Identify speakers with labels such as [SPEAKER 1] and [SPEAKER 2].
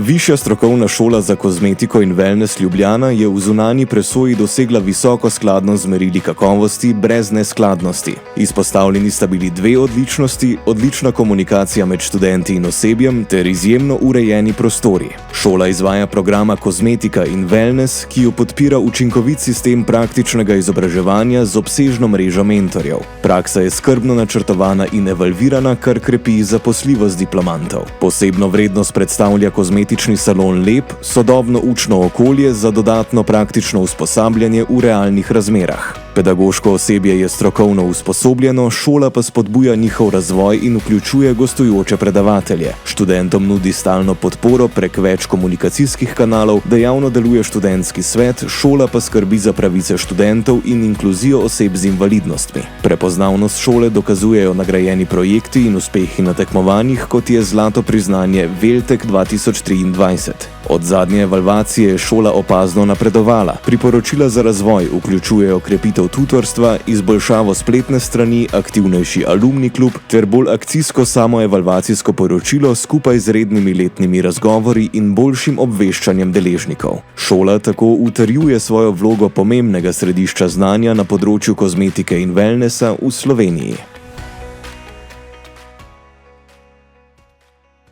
[SPEAKER 1] Višja strokovna šola za kozmetiko in wellness Ljubljana je v zunanji presoji dosegla visoko skladnost z merili kakovosti brez neskladnosti. Izpostavljeni sta bili 2 odličnosti, odlična komunikacija med študenti in osebjem ter izjemno urejeni prostori. Šola izvaja programa kozmetika in wellness, ki jo podpira učinkovit sistem praktičnega izobraževanja z obsežno mrežo mentorjev. Praksa je skrbno načrtovana in evalvirana, kar krepi zaposljivost diplomantov. Posebno vrednost predstavlja kozmetični salon Lep, sodobno učno okolje za dodatno praktično usposabljanje v realnih razmerah. Pedagoško osebje je strokovno usposobljeno, šola pa spodbuja njihov razvoj in vključuje gostujoče predavatelje. Študentom nudi stalno podporo prek več komunikacijskih kanalov, dejavno deluje študentski svet, šola pa skrbi za pravice študentov in inkluzijo oseb z invalidnostmi. Prepoznavnost šole dokazujejo nagrajeni projekti in uspehi na tekmovanjih, kot je zlato priznanje Veltek 2023. Od zadnje evalvacije je šola opazno napredovala. Priporočila za razvoj vključujejo krepitev tutorstva, izboljšavo spletne strani, aktivnejši alumni klub ter bolj akcijsko samoevalvacijsko poročilo skupaj z rednimi letnimi razgovori in boljšim obveščanjem deležnikov. Šola tako utrjuje svojo vlogo pomembnega središča znanja na področju kozmetike in wellnessa v Sloveniji.